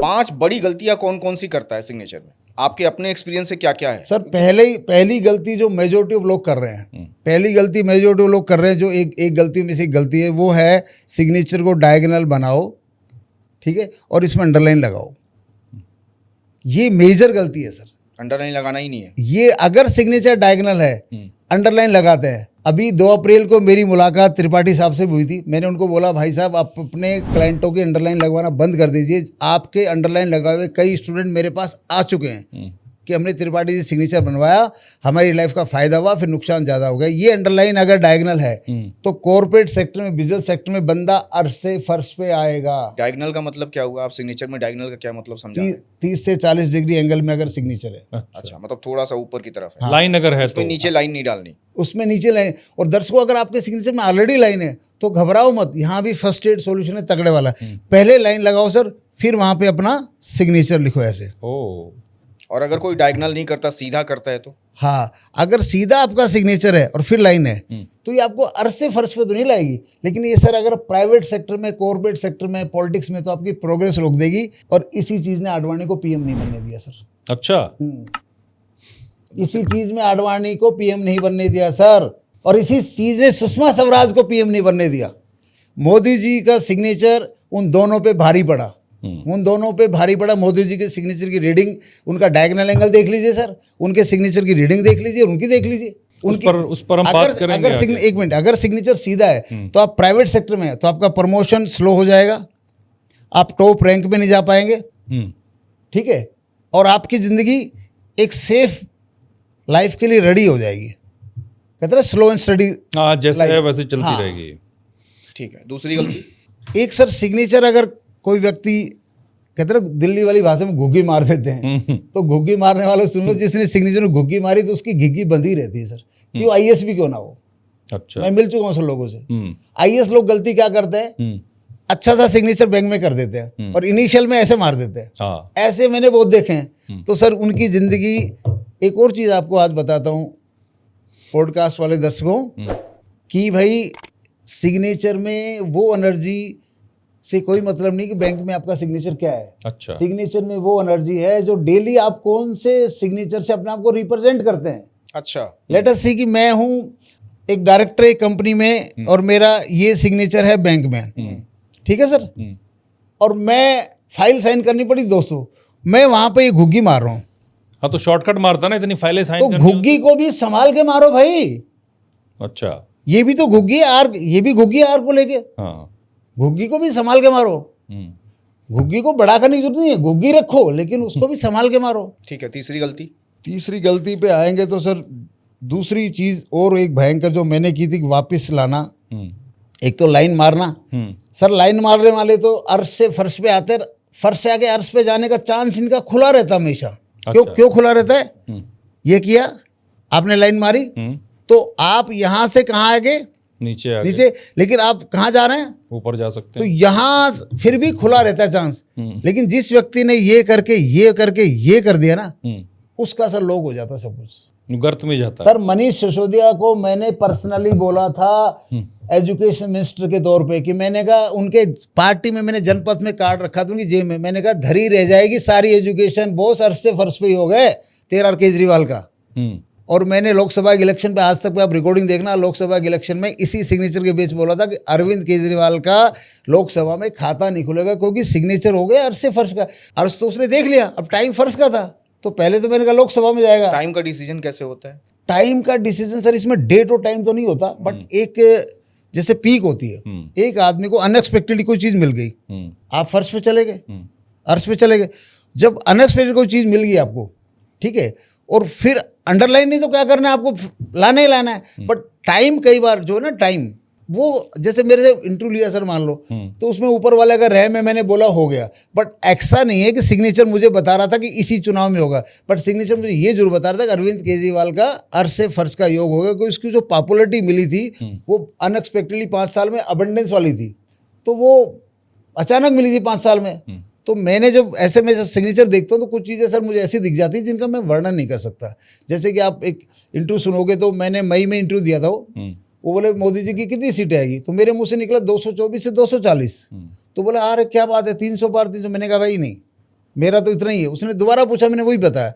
5 बड़ी गलतियां कौन कौन सी करता है सिग्नेचर में, आपके अपने एक्सपीरियंस से क्या क्या है? सर पहली गलती जो मेजोरिटी ऑफ लोग कर रहे हैं, पहली गलती मेजोरिटी ऑफ लोग कर रहे हैं, जो एक गलती में से एक गलती है, वो है सिग्नेचर को डायगोनल बनाओ, ठीक है, और इसमें अंडरलाइन लगाओ। ये मेजर गलती है सर। अंडरलाइन लगाना ही नहीं है। ये अगर सिग्नेचर डायगोनल है, अंडरलाइन लगाते हैं। अभी 2 अप्रैल को मेरी मुलाकात त्रिपाठी साहब से हुई थी। मैंने उनको बोला, भाई साहब आप अपने क्लाइंटों की अंडरलाइन लगवाना बंद कर दीजिए। आपके अंडरलाइन लगाए हुए कई स्टूडेंट मेरे पास आ चुके हैं कि हमने त्रिपाठी जी सिग्नेचर बनवाया, हमारी लाइफ का फ़ायदा हुआ, फिर नुकसान ज़्यादा हो गया। ये अंडरलाइन अगर डायगोनल है तो कॉर्पोरेट सेक्टर में, बिजनेस सेक्टर में बंदा अर्श से फर्श पे आएगा। डायगोनल का मतलब क्या हुआ? आप सिग्नेचर में डायगोनल का क्या मतलब समझा? 30 से 40 डिग्री एंगल में अगर सिग्नेचर है। अच्छा, मतलब थोड़ा सा ऊपर की तरफ है। लाइन अगर है उसमें तो नीचे लाइन नहीं डालनी। उसमें नीचे लाइन। और दर्शकों, अगर आपके सिग्नेचर में ऑलरेडी लाइन है तो घबराओ मत, यहाँ भी फर्स्ट एड सॉल्यूशन है तगड़े वाला। पहले लाइन लगाओ सर, फिर वहाँ पे अपना सिग्नेचर लिखो ऐसे। और अगर कोई डायगोनल नहीं करता, सीधा करता है तो? हाँ, अगर सीधा आपका सिग्नेचर है और फिर लाइन है तो ये आपको अर्श से फर्श पे तो नहीं लाएगी, लेकिन ये सर अगर प्राइवेट सेक्टर में, कॉर्पोरेट सेक्टर में, पॉलिटिक्स में तो आपकी प्रोग्रेस रोक देगी। और इसी चीज़ ने आडवाणी को पीएम नहीं बनने दिया सर। अच्छा, इसी चीज़ में आडवाणी को पीएम नहीं बनने दिया सर, और इसी चीज़ ने सुषमा स्वराज को पीएम नहीं बनने दिया। मोदी जी का सिग्नेचर उन दोनों पे भारी पड़ा, उन दोनों पे भारी पड़ा। मोदी जी के सिग्नेचर की रीडिंग, उनका डायगोनल एंगल देख लीजिए सर, उनके सिग्नेचर की रीडिंग देख लीजिए, उनकी देख लीजिए। उस पर हम बात करेंगे आगे। एक मिनट, अगर सिग्नेचर सीधा है तो आप प्राइवेट सेक्टर में है तो आपका प्रमोशन स्लो हो जाएगा, आप टॉप रैंक में नहीं जा पाएंगे, ठीक है, और आपकी ज़िंदगी एक सेफ लाइफ के लिए रेडी हो जाएगी। कहते हैं स्लो एंड स्टडी, हाँ, जैसे है वैसे चलती रहेगी। ठीक है। दूसरी गलती, एक सर सिग्नेचर अगर कोई व्यक्ति, कहते हैं दिल्ली वाली भाषा में घुग्गी मार देते हैं, तो घुग्गी मारने वाले सुन लो, जिसने सिग्नेचर में घुग्गी मारी तो उसकी घिग्गी बंधी रहती है सर, कि वो आईएएस भी क्यों ना हो। अच्छा, मैं मिल चुका हूँ सर लोगों से। आईएएस लोग गलती क्या करते हैं, अच्छा सा सिग्नेचर बैंक में कर देते हैं और इनिशियल में ऐसे मार देते हैं। हाँ, ऐसे मैंने बहुत देखे हैं। तो सर उनकी ज़िंदगी, एक और चीज़ आपको आज बताता हूँ पॉडकास्ट वाले दर्शकों, कि भाई सिग्नेचर में वो एनर्जी से कोई मतलब नहीं कि बैंक में आपका सिग्नेचर क्या है। अच्छा, सिग्नेचर में वो एनर्जी है जो डेली आप कौन से सिग्नेचर से अपने आप को रिप्रेजेंट करते हैं। अच्छा, लेट अस सी कि मैं हूँ एक डायरेक्टर एक कंपनी में और मेरा ये सिग्नेचर है बैंक में, ठीक है सर, और मैं फाइल साइन करनी पड़ी 200, मैं वहाँ पे ये घुग्गी मार रहा हूँ। हाँ, तो शॉर्टकट मारता ना, इतनी फाइलें साइन तो करनी घुग्गी को भी संभाल के मारो भाई। अच्छा, ये भी तो घुग्गी आर, ये भी घुग्गी आर को लेके, हाँ, घुग्गी को भी संभाल के मारो। घुग्गी को बड़ा करने की जरूरत नहीं है, घुग्गी रखो लेकिन उसको भी संभाल के मारो। ठीक है। तीसरी गलती, तीसरी गलती पे आएंगे तो सर दूसरी चीज़ और एक भयंकर जो मैंने की थी, वापस लाना। एक तो लाइन मारना सर, लाइन मारने वाले तो अर्श से फर्श पे आते, फर्श से आके अर्श पे जाने का चांस इनका खुला रहता हमेशा। क्यों खुला रहता है? ये किया आपने, लाइन मारी तो आप यहाँ से कहाँ आगे, नीचे, लेकिन आप कहाँ जा रहे हैं, ऊपर जा सकते तो हैं। यहाँ फिर भी खुला रहता है चांस। लेकिन जिस व्यक्ति ने ये करके ये कर दिया ना, उसका सर लोग हो जाता सब कुछ, गर्त में जाता सर। मनीष सिसोदिया को मैंने पर्सनली बोला था एजुकेशन मिनिस्टर के तौर पे, कि मैंने कहा उनके पार्टी में मैंने जनपद में कार्ड रखा था उनकी जेब में, मैंने कहा धरी रह जाएगी सारी एजुकेशन, बहुत अर्श से फर्श पे ही हो गए तेरा केजरीवाल का। और मैंने लोकसभा के इलेक्शन पे, आज तक पे आप रिकॉर्डिंग देखना, लोकसभा के इलेक्शन में इसी सिग्नेचर के बेच बोला था कि अरविंद केजरीवाल का लोकसभा में खाता नहीं खुलेगा क्योंकि सिग्नेचर हो गया अर्श से फर्श का। अर्श तो उसने देख लिया, अब टाइम फर्श का था, तो पहले तो मैंने कहा लोकसभा में जाएगा। टाइम का डिसीजन कैसे होता है? टाइम का डिसीजन सर, इसमें डेट और टाइम तो नहीं होता, बट एक जैसे पीक होती है, एक आदमी को अनएक्सपेक्टेडली कोई चीज़ मिल गई, आप फर्श पे चले गए, अर्श पे चले गए। जब अनएक्सपेक्टेड कोई चीज़ मिल गई आपको, ठीक है, और फिर अंडरलाइन नहीं तो क्या करना है, आपको लाना ही लाना है। बट टाइम कई बार जो है ना, टाइम वो, जैसे मेरे से इंटरव्यू लिया सर मान लो, तो उसमें ऊपर वाला का रह में मैंने बोला हो गया, बट ऐसा नहीं है कि सिग्नेचर मुझे बता रहा था कि इसी चुनाव में होगा, बट सिग्नेचर मुझे ये जरूर बता रहा था कि अरविंद केजरीवाल का अर्श से फर्श का योग होगा, क्योंकि उसकी जो पॉपुलरिटी मिली थी वो अनएक्सपेक्टेडली 5 साल में अबंडेंस वाली थी, तो वो अचानक मिली थी 5 साल में। तो मैंने जब ऐसे में जब सिग्नेचर देखता हूँ तो कुछ चीज़ें सर मुझे ऐसी दिख जाती हैं जिनका मैं वर्णन नहीं कर सकता। जैसे कि आप एक इंटरव्यू सुनोगे, तो मैंने मई में इंटरव्यू दिया था, वो बोले मोदी जी की कितनी सीटें आएगी, तो मेरे मुंह से निकला 224 से 240। तो बोला अरे क्या बात है, 300 पार 300। मैंने कहा भाई नहीं, मेरा तो इतना ही है। उसने दोबारा पूछा, मैंने वही बताया।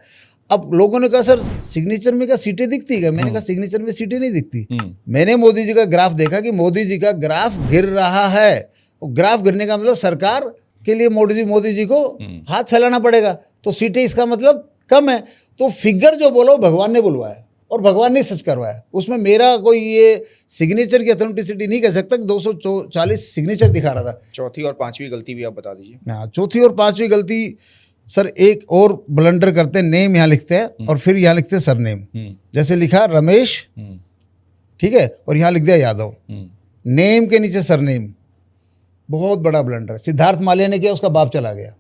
अब लोगों ने कहा सर सिग्नेचर में क्या सीटें दिखती है? मैंने कहा सिग्नेचर में सीटें नहीं दिखती। मैंने मोदी जी का ग्राफ देखा कि मोदी जी का ग्राफ गिर रहा है। ग्राफ गिरने का मतलब सरकार के लिए मोदी जी को हाथ फैलाना पड़ेगा, तो सीटें इसका मतलब कम है। तो फिगर जो बोलो भगवान ने बुलवाया और भगवान ने सच करवाया। उसमें मेरा कोई ये सिग्नेचर की अथेंटिसिटी नहीं कह सकता। 240 सिग्नेचर दिखा रहा था। चौथी और पांचवी गलती भी आप बता दीजिए। हाँ, चौथी और पांचवी गलती सर, एक और ब्लंडर करते हैं, नेम यहाँ लिखते हैं और फिर यहाँ लिखते हैं सरनेम। जैसे लिखा रमेश, ठीक है, और यहाँ लिख दिया यादव, नेम के नीचे सरनेम। बहुत बड़ा ब्लंडर सिद्धार्थ मालिया ने किया, उसका बाप चला गया।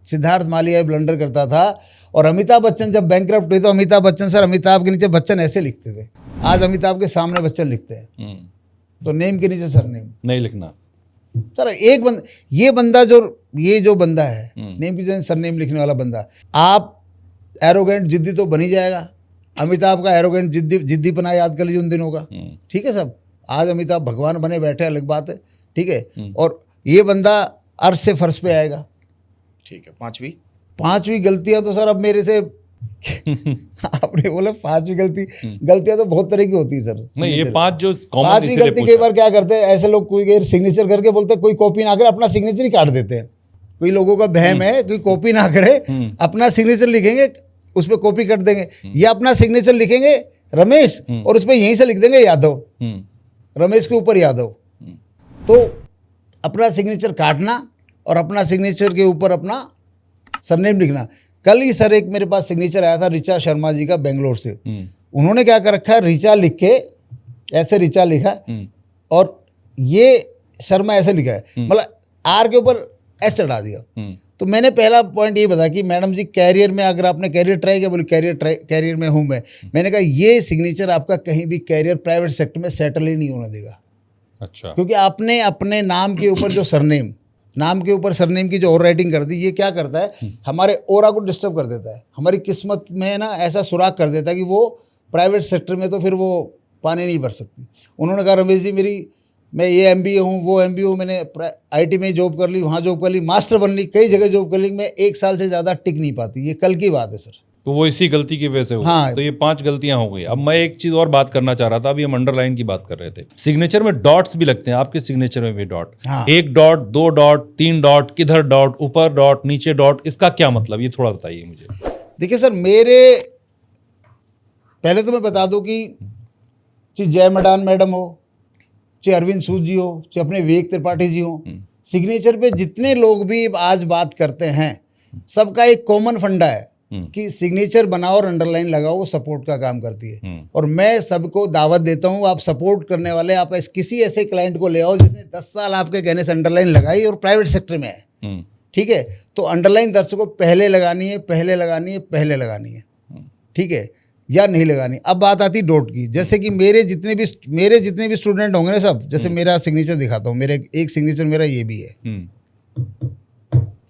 सिद्धार्थ मालिया ब्लंडर करता था। और अमिताभ बच्चन जब बैंकक्रप्ट हुए तो अमिताभ बच्चन, सर अमिताभ के नीचे बच्चन ऐसे लिखते थे, आज अमिताभ के सामने बच्चन लिखते हैं। तो नेम के नीचे सरनेम नहीं लिखना सर। एक ये जो बंदा है नेम की जगह सरनेम लिखने वाला बंदा, आप एरोगेंट जिद्दी तो बन ही जाएगा। अमिताभ का एरोगेंट जिद्दीपना याद कर लीजिए उन दिनों का, ठीक है सब। आज अमिताभ भगवान बने बैठे, अलग बात है, ठीक है। और ये बंदा अर्श से फर्श पे आएगा। ठीक है, पांचवी गलतियां तो सर अब मेरे से आपने बोला पांचवी गलतियां तो बहुत तरह की होती है सर। नहीं, ये 5 जो कॉमन पांचवी गलती कई बार क्या करते हैं ऐसे लोग, कोई सिग्नेचर करके बोलते हैं कोई कॉपी ना करे, अपना सिग्नेचर ही काट देते हैं। कोई लोगों का वहम है कोई कॉपी ना करे, अपना सिग्नेचर लिखेंगे उस पर कॉपी कर देंगे, या अपना सिग्नेचर लिखेंगे रमेश और उस पर यहीं से लिख देंगे यादव, रमेश के ऊपर यादव। तो अपना सिग्नेचर काटना और अपना सिग्नेचर के ऊपर अपना सरनेम लिखना। कल ही सर एक मेरे पास सिग्नेचर आया था ऋचा शर्मा जी का बेंगलोर से। उन्होंने क्या कर रखा है, ऋचा लिख के ऐसे ऋचा लिखा और ये शर्मा ऐसे लिखा है, मतलब आर के ऊपर एस चढ़ा दिया। तो मैंने पहला पॉइंट ये बताया कि मैडम जी कैरियर में अगर आपने कैरियर ट्राई किया, बोली कैरियर में हूँ मैंने कहा ये सिग्नेचर आपका कहीं भी कैरियर प्राइवेट सेक्टर में सेटल ही नहीं होने देगा। अच्छा, क्योंकि क्योंकि आपने अपने नाम के ऊपर जो सरनेम, नाम के ऊपर सरनेम की जो और राइटिंग कर दी, ये क्या करता है, हमारे ओरा को डिस्टर्ब कर देता है, हमारी किस्मत में ना ऐसा सुराग कर देता है कि वो प्राइवेट सेक्टर में तो फिर वो पानी नहीं भर सकती। उन्होंने कहा रमेश जी मैं ये MBA हूँ, वो MBA हूँ, मैंने IT में जॉब कर ली, वहाँ जॉब कर ली, मास्टर बन ली, कई जगह जॉब कर ली, मैं 1 साल से ज़्यादा टिक नहीं पाती। ये कल की बात है सर। तो वो इसी गलती की वजह से हुआ। हाँ। तो ये 5 गलतियां हो गई। अब मैं एक चीज और बात करना चाह रहा था, अभी हम अंडरलाइन की बात कर रहे थे। सिग्नेचर में डॉट्स भी लगते हैं, आपके सिग्नेचर में भी डॉट, हाँ। 1 डॉट, 2 डॉट, 3 डॉट, किधर डॉट, ऊपर डॉट, नीचे डॉट, इसका क्या मतलब, ये थोड़ा बताइए मुझे। देखिए सर, मेरे पहले तो मैं बता दूं कि चाहे जय मडान मैडम हो, चाहे अरविंद सूद जी हो, चाहे अपने विवेक त्रिपाठी जी हो, सिग्नेचर पे जितने लोग भी आज बात करते हैं, सबका एक कॉमन फंडा है कि सिग्नेचर बनाओ और अंडरलाइन लगाओ, वो सपोर्ट का काम करती है। और मैं सबको दावत देता हूँ, आप सपोर्ट करने वाले, आप किसी ऐसे क्लाइंट को ले आओ जिसने 10 साल आपके कहने से अंडरलाइन लगाई और प्राइवेट सेक्टर में है, ठीक है। तो अंडरलाइन दर्शकों पहले लगानी है, पहले लगानी है, पहले लगानी है, ठीक है, या नहीं लगानी। अब बात आती डॉट की। जैसे कि मेरे जितने भी स्टूडेंट होंगे ना सब, जैसे मेरा सिग्नेचर दिखाता हूँ, मेरे एक सिग्नेचर मेरा ये भी है,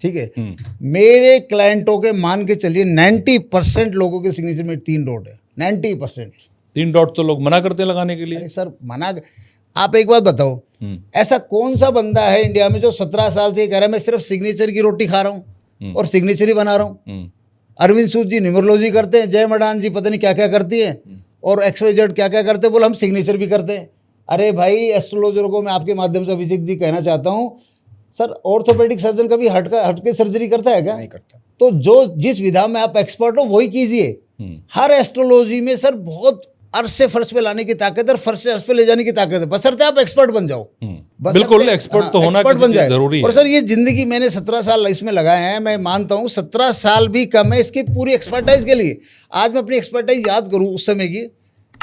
ठीक है। मेरे क्लाइंटों के मान के चलिए 90% लोगों के सिग्नेचर में 3 डॉट है। 90%। 3 डॉट तो लोग मना करते हैं लगाने के लिए। अरे सर मना, आप एक बात बताओ, ऐसा कौन सा बंदा है इंडिया में जो 17 साल से कह रहा है मैं सिर्फ सिग्नेचर की रोटी खा रहा हूँ और सिग्नेचर ही बना रहा हूँ। अरविंद सूद जी न्यूमरोलॉजी करते हैं, जय मडान जी पता नहीं क्या क्या करती हैं, और XYZ क्या क्या करते हैं, बोले हम सिग्नेचर भी करते हैं। अरे भाई एस्ट्रोलॉजर को मैं आपके माध्यम से अभिषेक जी कहना चाहता हूँ, सर ऑर्थोपेडिक सर्जन कभी हट के सर्जरी करता है क्या? नहीं करता। तो जिस विधा में आप एक्सपर्ट हो वही कीजिए। हर एस्ट्रोलॉजी में सर बहुत अर्श से फर्श पे लाने की ताकत है, फर्श से अर्श पे ले जाने की ताकत है, बशर्ते आप एक्सपर्ट बन जाओ। बिल्कुल, एक्सपर्ट तो होना बन जाए जरूरी है। और सर ये जिंदगी मैंने 17 साल इसमें लगाए हैं, मैं मानता हूँ 17 साल भी कम है इसकी पूरी एक्सपर्टाइज के लिए। आज मैं अपनी एक्सपर्टाइज याद करूँ उस समय की,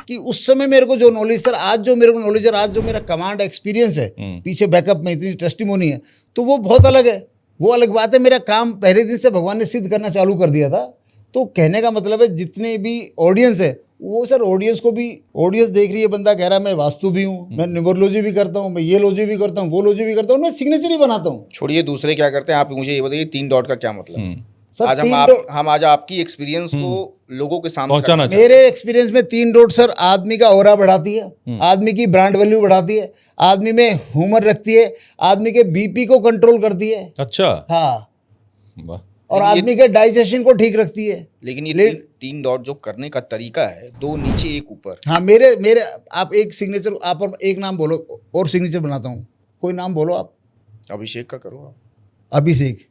कि उस समय मेरे को जो नॉलेज सर, आज जो मेरे को नॉलेज है, आज जो मेरा कमांड एक्सपीरियंस है, पीछे बैकअप में इतनी टेस्टिमोनी है, तो वो बहुत अलग है। वो अलग बात है, मेरा काम पहले दिन से भगवान ने सिद्ध करना चालू कर दिया था। तो कहने का मतलब है जितने भी ऑडियंस है, वो सर ऑडियंस देख रही है, बंदा कह रहा है मैं वास्तु भी हूँ, मैं न्यूमरोलॉजी भी करता हूँ, मैं ये लॉजी भी करता हूँ, वो लॉजी भी करता हूँ, मैं सिग्नेचर ही बनाता हूँ। छोड़िए दूसरे क्या करते हैं, आप मुझे ये बताइए 3 डॉट का क्या मतलब। सर आज हम आज आपकी एक्सपीरियंस को लोगों के सामने पहुंचाना रखते मेरे एक्सपीरियंस में 3 डॉट सर आदमी का ऑरा बढ़ाती है, आदमी की ब्रांड वैल्यू बढ़ाती है, आदमी में ह्यूमर रखती है, आदमी के BP को कंट्रोल करती है। अच्छा, हाँ, वाह। और लेकिन आदमी के डाइजेशन को ठीक रखती है। लेकिन ये ले- तीन डॉट जो करने का तरीका है, दो नीचे एक ऊपर। हाँ, मेरे मेरे आप एक सिग्नेचर, आप और एक नाम बोलो और सिग्नेचर बनाता हूँ, कोई नाम बोलो आप। अभिषेक का करो आप। अभिषेक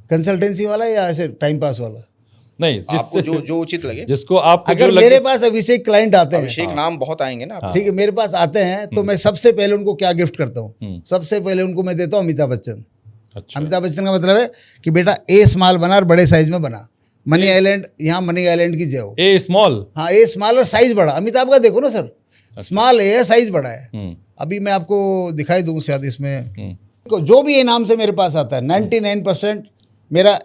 कंसल्टेंसी वाला या ऐसे टाइम पास वाला? नहीं, आपको जिससे जो उचित लगे। जिसको आपको जो अगर लगे। मेरे पास अभिषेक क्लाइंट आते हैं, अभिषेक नाम बहुत आएंगे ना आपको। ठीक है, मेरे पास आते हैं तो मैं सबसे पहले उनको क्या गिफ्ट करता हूँ? सबसे पहले उनको मैं देता हूँ अमिताभ बच्चन। अच्छा, अमिताभ बच्चन का मतलब है कि बेटा ए स्मॉल बना और बड़े साइज में बना। मनी आइलैंड, यहाँ मनी आइलैंड की जय हो। ए स्मॉल। हाँ, ए स्मॉल और साइज बड़ा। अमिताभ का देखो ना सर, स्मॉल ए है, साइज बड़ा है। अभी मैं आपको दिखाई दूँ शायद इसमें, जो भी ये नाम से मेरे पास आता है 99% मेरा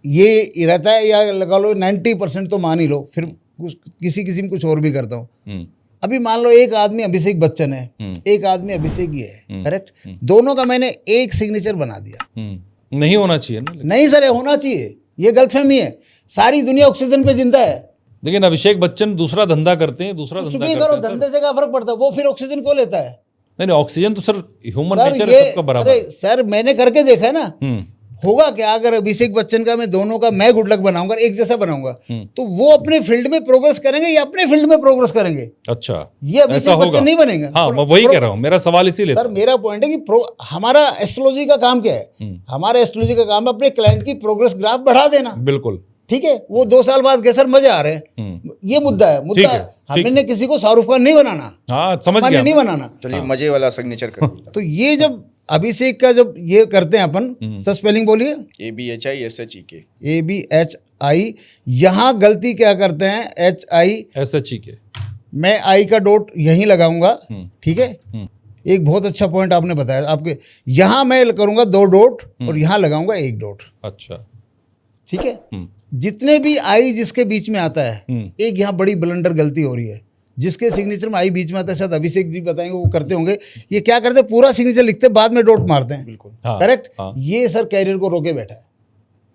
ये रहता है, या लगा लो 90% तो मान ही लो, फिर किसी किसी में कुछ और भी करता हूँ। अभी मान लो एक आदमी अभिषेक बच्चन है, एक आदमी अभिषेक ये है, करेक्ट? दोनों का मैंने एक सिग्नेचर बना दिया। नहीं होना चाहिए ना, नहीं सर, ये होना चाहिए, ये गलतफहमी है। सारी दुनिया ऑक्सीजन पे जिंदा है। लेकिन अभिषेक बच्चन दूसरा धंधा करते हैं, दूसरा कुछ धंधा भी करते करो, हैं सर। धंधे से क्या फर्क पड़ता है? वो फिर ऑक्सीजन क्यों लेता है? नहीं नहीं, ऑक्सीजन तो सर ह्यूमन सर नेचर ये, सबका बराबर अरे है। सर मैंने करके देखा है ना। होगा क्या अगर अभिषेक बच्चन का मैं दोनों का मैं गुड लक बनाऊंगा, एक जैसा बनाऊंगा, तो वो अपने फील्ड में प्रोग्रेस करेंगे या अपने फील्ड में प्रोग्रेस करेंगे? अच्छा, ये अभिषेक बच्चन नहीं बनेगा। हाँ, मैं वही कह रहा हूँ, मेरा सवाल इसीलिए सर था। मेरा पॉइंट है कि हमारा एस्ट्रोलॉजी का काम क्या है? हमारा एस्ट्रोलॉजी का काम है अपने क्लाइंट की प्रोग्रेस ग्राफ बढ़ा देना। बिल्कुल ठीक है, वो 2 साल बाद के सर मजे आ रहे हैं, ये मुद्दा है। मुद्दा हमने किसी को शाहरुख खान नहीं बनाना, हाँ, समझ हमने गया नहीं बनाना। चलिए मजे वाला सिग्नेचर कर तो ये जब अभिषेक का जब ये करते हैं अपन, सर स्पेलिंग बोलिए। ABHISHEK। ABHI, यहाँ गलती क्या करते हैं? HI, SHE के। मैं आई का डॉट यहीं लगाऊंगा, ठीक है? एक बहुत अच्छा पॉइंट आपने बताया। आपके यहाँ मैं करूंगा 2 डॉट और यहाँ लगाऊंगा 1 डॉट। अच्छा, ठीक है, जितने भी आई जिसके बीच में आता है, एक यहाँ बड़ी ब्लंडर गलती हो रही है। जिसके सिग्नेचर में आई बीच में आता है, शायद अभिषेक जी बताएंगे, वो करते होंगे। ये क्या करते हैं? पूरा सिग्नेचर लिखते हैं, बाद में डॉट मारते हैं। बिल्कुल हाँ, करेक्ट। हाँ। ये सर कैरियर को रोके बैठा है।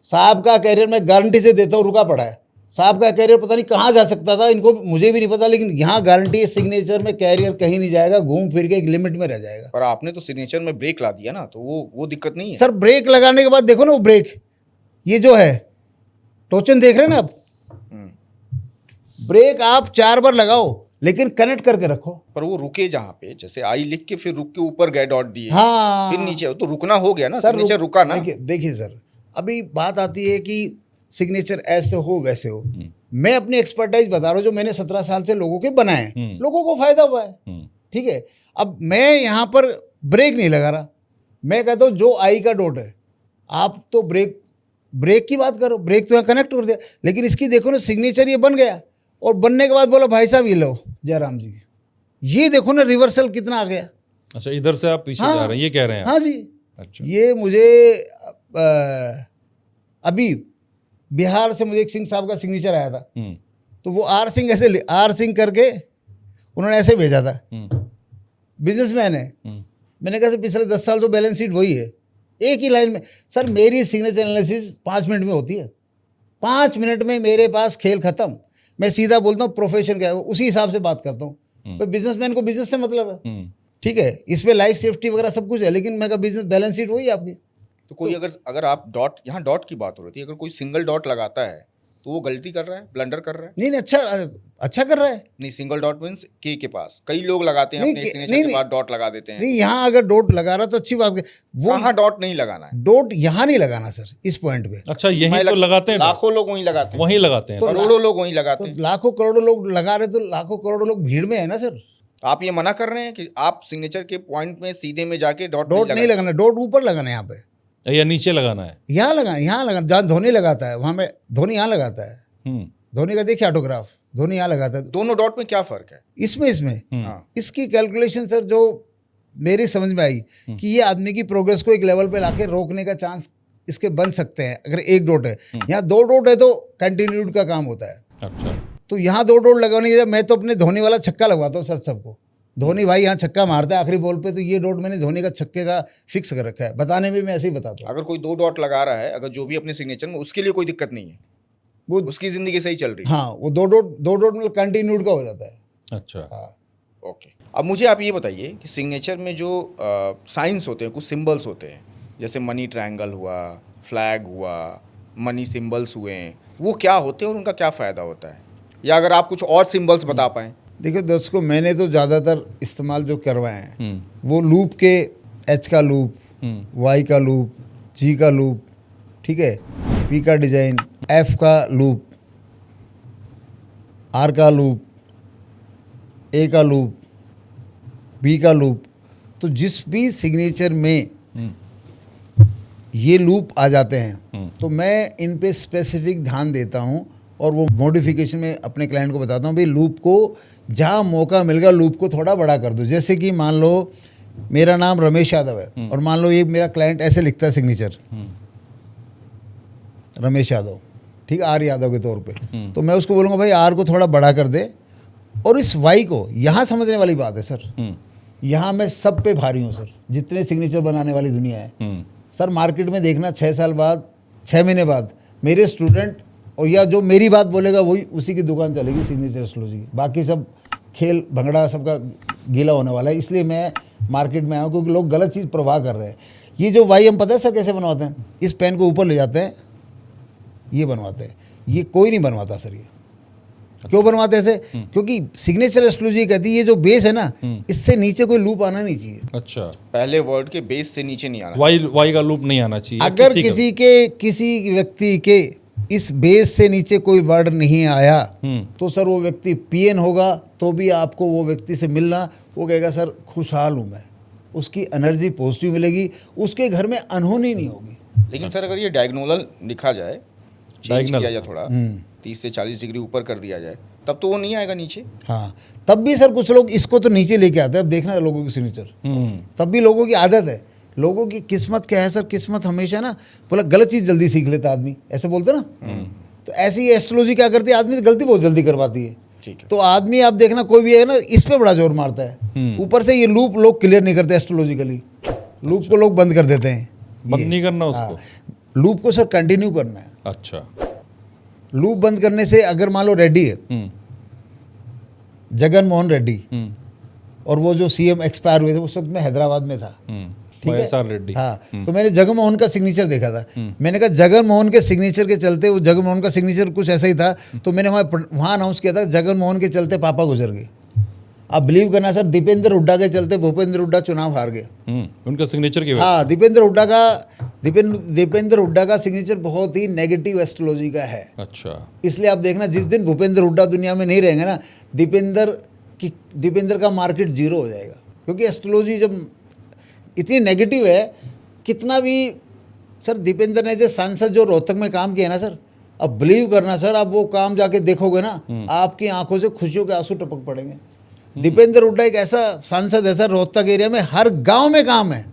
साहब का कैरियर मैं गारंटी से देता हूँ रुका पड़ा है। साहब का कैरियर पता नहीं कहाँ जा सकता था, इनको मुझे भी नहीं पता, लेकिन यहाँ गारंटी है सिग्नेचर में कैरियर कहीं नहीं जाएगा, घूम फिर के एक लिमिट में रह जाएगा। पर आपने तो सिग्नेचर में ब्रेक ला दिया ना, तो वो दिक्कत नहीं है। सर ब्रेक लगाने के बाद देखो ना, वो ब्रेक ये जो है टोचन देख रहे हैं ना आप, ब्रेक आप 4 बार लगाओ लेकिन कनेक्ट करके रखो। पर वो रुके जहाँ पे, जैसे आई लिख के फिर रुक के ऊपर गए डॉट दिए, हाँ फिर नीचे, तो रुकना हो गया ना, सर, सिग्नेचर रुका ना। देखिए सर, अभी बात आती है कि सिग्नेचर ऐसे हो वैसे हो। मैं अपनी एक्सपर्टाइज बता रहा हूँ, जो मैंने 17 साल से लोगों के बनाए हैं, लोगों को फायदा हुआ है। ठीक है, अब मैं यहाँ पर ब्रेक नहीं लगा रहा। मैं कहता हूँ जो आई का डॉट है, आप तो ब्रेक की बात करो, ब्रेक तो यहाँ कनेक्ट कर दिया, लेकिन इसकी देखो ना सिग्नेचर ये बन गया, और बनने के बाद बोला भाई साहब ये लो जयराम जी, ये देखो ना रिवर्सल कितना आ गया। अच्छा, इधर से आप पीछे जा रहे हैं, ये कह रहे हैं आप? हाँ जी। अच्छा, ये मुझे अभी बिहार से मुझे एक सिंह साहब का सिग्नेचर आया था, तो वो आर सिंह करके उन्होंने ऐसे भेजा था। बिजनेसमैन है। मैंने कहा सर पिछले 10 साल तो बैलेंस शीट वही है, एक ही लाइन में। सर मेरी सिग्नेचर एनालिसिस 5 मिनट में होती है, 5 मिनट में मेरे पास खेल खत्म। मैं सीधा बोलता हूँ प्रोफेशन क्या है, उसी हिसाब से बात करता हूँ। तो बिजनेसमैन को बिजनेस से मतलब है, ठीक है, इसमें लाइफ सेफ्टी वगैरह सब कुछ है, लेकिन मैं बिजनेस बैलेंस शीट वही है आपकी। तो कोई अगर आप डॉट, यहाँ डॉट की बात हो रही थी, अगर कोई सिंगल डॉट लगाता है तो वो गलती कर रहा है, ब्लंडर कर रहा है। नहीं अच्छा कर रहा है। नहीं, सिंगल डॉट मीन्स के पास कई लोग लगाते हैं, नहीं, अपने के- सिग्नेचर नहीं, के बाद डॉट लगा देते हैं। नहीं, यहाँ अगर डॉट लगा रहा तो अच्छी बात है। वो वहाँ डॉट नहीं लगाना है, डॉट यहाँ नहीं लगाना सर, इस पॉइंट पे। अच्छा, यही तो लगाते हैं, लाखों लोग वहीं लगाते हैं, वहीं लगाते हैं। करोड़ों लोग वहीं तो लगाते हैं। लाखों करोड़ों लोग लगा रहे, तो लाखों करोड़ों लोग भीड़ में है ना सर। आप ये मना कर रहे हैं कि आप सिग्नेचर के पॉइंट में सीधे में जाके डॉट डॉट नहीं लगाना, डॉट ऊपर लगाना है, यहाँ पे, या नीचे लगाना है? यहाँ लगाना। जहाँ धोनी लगाता है वहाँ में धोनी यहाँ लगाता है। धोनी का देखिए ऑटोग्राफ, धोनी यहाँ लगाता है। दोनों डॉट में क्या फर्क है? इसमें हाँ, इसकी कैलकुलेशन सर जो मेरी समझ में आई कि ये आदमी की प्रोग्रेस को एक लेवल पे लाके रोकने का चांस इसके बन सकते हैं। अगर 1 डॉट है, यहाँ 2 डॉट है तो कंटिन्यूड का काम होता है। अच्छा, तो यहाँ 2 डॉट लगाने के लिए मैं तो अपने धोनी वाला छक्का लगवाता हूँ सर सबको। धोनी भाई यहाँ छक्का मारता है आखिरी बॉल पे, तो ये डॉट मैंने धोनी का छक्के का फिक्स कर रखा है। बताने में मैं ऐसे ही बताता हूँ। अगर कोई 2 डॉट लगा रहा है, अगर जो भी अपने सिग्नेचर में, उसके लिए कोई दिक्कत नहीं है, वो उसकी जिंदगी सही चल रही है। हाँ, वो 2 डॉट मतलब कंटिन्यूड का हो जाता है। अच्छा, हाँ, ओके, अब मुझे आप ये बताइए कि सिग्नेचर में जो साइंस होते हैं, कुछ सिंबल्स होते हैं, जैसे मनी ट्रायंगल हुआ, फ्लैग हुआ, मनी सिंबल्स हुए हैं, वो क्या होते हैं और उनका क्या फ़ायदा होता है, या अगर आप कुछ और सिंबल्स बता पाएँ। देखिए दर्शकों, मैंने तो ज़्यादातर इस्तेमाल जो करवाए हैं वो लूप के एच का लूप, वाई का लूप, जी का लूप, ठीक है, पी का डिजाइन, एफ का लूप, आर का लूप, ए का लूप, बी का लूप। तो जिस भी सिग्नेचर में ये लूप आ जाते हैं तो मैं इन पे स्पेसिफिक ध्यान देता हूँ और वो मॉडिफिकेशन में अपने क्लाइंट को बताता हूँ भाई लूप को जहाँ मौका मिलेगा लूप को थोड़ा बड़ा कर दो। जैसे कि मान लो मेरा नाम रमेश यादव है और मान लो ये मेरा क्लाइंट ऐसे लिखता है सिग्नेचर रमेश यादव, ठीक है, आर यादव के तौर पे, तो मैं उसको बोलूँगा भाई आर को थोड़ा बड़ा कर दे और इस वाई को, यहाँ समझने वाली बात है सर, यहाँ मैं सब पे भारी हूँ सर, जितने सिग्नेचर बनाने वाली दुनिया है सर। मार्केट में देखना 6 साल बाद, 6 महीने बाद मेरे स्टूडेंट और या जो मेरी बात बोलेगा वही उसी की दुकान चलेगी सिग्नेचर एस्ट्रोलॉजी की, बाकी सब खेल भंगड़ा सबका गीला होने वाला है। इसलिए मैं मार्केट में आया हूँ क्योंकि लोग गलत चीज़ प्रवाह कर रहे हैं। ये जो वाई हम पता है सर कैसे बनवाते हैं, इस पेन को ऊपर ले जाते हैं, ये बनवाते हैं, ये कोई नहीं बनवाता सर। ये क्यों बनवाते हैं ऐसे? क्योंकि सिग्नेचर एस्ट्रोलॉजी कहती है ये जो बेस है ना, इससे नीचे कोई लूप आना नहीं चाहिए। अच्छा, पहले वर्ड के बेस से नीचे नहीं आना। वाई का लूप नहीं आना चाहिए। अगर किसी व्यक्ति के इस बेस से नीचे कोई वर्ड नहीं आया तो सर वो व्यक्ति पीएन होगा, तो भी आपको वो व्यक्ति से मिलना, वो कहेगा सर खुशहाल हूँ मैं, उसकी एनर्जी पॉजिटिव मिलेगी, उसके घर में अनहोनी नहीं होगी। लेकिन सर अगर ये डायगोनल लिखा जाए, चेंज किया जाए थोड़ा, 30 से 40 डिग्री ऊपर कर दिया जाए, तब तो वो नहीं आएगा नीचे। हाँ, तब भी सर कुछ लोग इसको तो नीचे लेके आते हैं। अब देखना लोगों की सिग्नेचर, तब भी लोगों की आदत है। लोगों की किस्मत क्या है सर, किस्मत हमेशा ना बोला गलत चीज़ जल्दी सीख लेता आदमी, ऐसे बोलते ना। तो ऐसी एस्ट्रोलॉजी क्या करती है, आदमी से गलती बहुत जल्दी करवाती है। ठीक है। तो आदमी आप देखना कोई भी है ना, इस पे बड़ा जोर मारता है, ऊपर से ये लूप लोग क्लियर नहीं करते एस्ट्रोलॉजिकली, लूप को लोग बंद कर देते हैं। बंद नहीं करना उसको, हाँ, लूप को सर कंटिन्यू करना है। अच्छा, लूप बंद करने से अगर मान लो रेड्डी है, जगन मोहन रेड्डी, और वो जो सीएम एक्सपायर हुए थे उस वक्त मैं हैदराबाद में था, ठीक है, YSR रेड्डी। हाँ, तो मैंने जगन मोहन का सिग्नेचर देखा था। मैंने कहा जगन मोहन के सिग्नेचर के चलते, वो जगन मोहन का सिग्नेचर कुछ ऐसा ही था, तो मैंने वहाँ अनाउंस किया था जगन मोहन के चलते पापा गुजर गए। आप बिलीव करना सर, दीपेंद्र हुड्डा के चलते भूपेंद्र हुड्डा चुनाव हार गए। उनका सिग्नेचर की हाँ, दीपेंद्र हुड्डा का सिग्नेचर बहुत ही नेगेटिव एस्ट्रोलॉजी का है। अच्छा, इसलिए आप देखना जिस दिन भूपेंद्र हुड्डा दुनिया में नहीं रहेंगे ना, दीपेंद्र का मार्केट जीरो हो जाएगा। क्योंकि एस्ट्रोलॉजी जब इतनी नेगेटिव है, कितना भी सर दीपेंद्र ने जो सांसद जो रोहतक में काम किया ना सर, अब बिलीव करना सर, आप वो काम जाके देखोगे ना, आपकी आंखों से खुशियों के आंसू टपक पड़ेंगे। दीपेंद्र हुड्डा एक ऐसा सांसद है सर, रोहतक एरिया में हर गांव में काम है,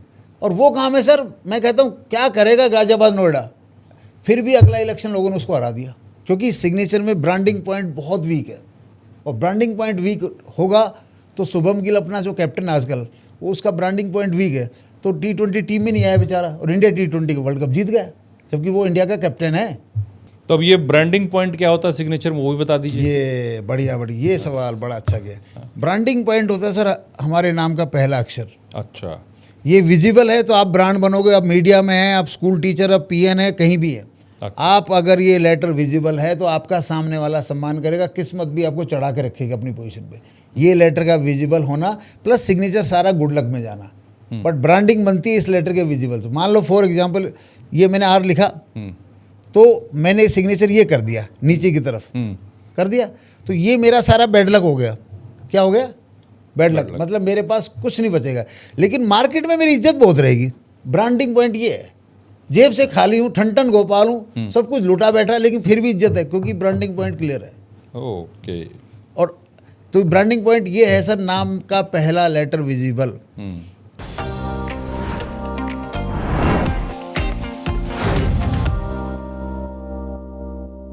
और वो काम है सर, मैं कहता हूँ क्या करेगा गाजियाबाद नोएडा, फिर भी अगला इलेक्शन लोगों ने उसको हरा दिया। क्योंकि सिग्नेचर में ब्रांडिंग पॉइंट बहुत वीक है, और ब्रांडिंग पॉइंट वीक होगा तो शुभम गिल अपना जो कैप्टन है आजकल, वो उसका ब्रांडिंग पॉइंट वीक है, तो T20 टीम में नहीं आया बेचारा, और इंडिया T20 का वर्ल्ड कप जीत गया, जबकि वो इंडिया का कैप्टन है। तो अब ये ब्रांडिंग पॉइंट क्या होता है सिग्नेचर में, वो भी बता दीजिए। ये बढ़िया, ये सवाल बड़ा अच्छा किया। ब्रांडिंग पॉइंट होता है सर हमारे नाम का पहला अक्षर। अच्छा, ये विजिबल है तो आप ब्रांड बनोगे। आप मीडिया में हैं, आप स्कूल टीचर, आप पीएन है, कहीं भी है, आप अगर ये लेटर विजिबल है तो आपका सामने वाला सम्मान करेगा, किस्मत भी आपको चढ़ा के रखेगी अपनी पोजीशन पे। ये लेटर का विजिबल होना प्लस सिग्नेचर सारा गुड लक में जाना, बट ब्रांडिंग बनती है इस लेटर के विजिबल से। मान लो फॉर एग्जांपल ये मैंने आर लिखा, तो मैंने सिग्नेचर ये कर दिया नीचे की तरफ कर दिया, तो ये मेरा सारा बैड लक हो गया। क्या हो गया? Bad luck. मतलब मेरे पास कुछ नहीं बचेगा, लेकिन मार्केट में मेरी इज्जत बहुत रहेगी। ब्रांडिंग पॉइंट ये है, जेब से खाली हूँ, ठन गोपाल हूँ, सब कुछ लुटा बैठा है, लेकिन फिर भी इज्जत है क्योंकि ब्रांडिंग पॉइंट क्लियर है। ओके। और तो ब्रांडिंग पॉइंट ये है सर, नाम का पहला लेटर विजिबल।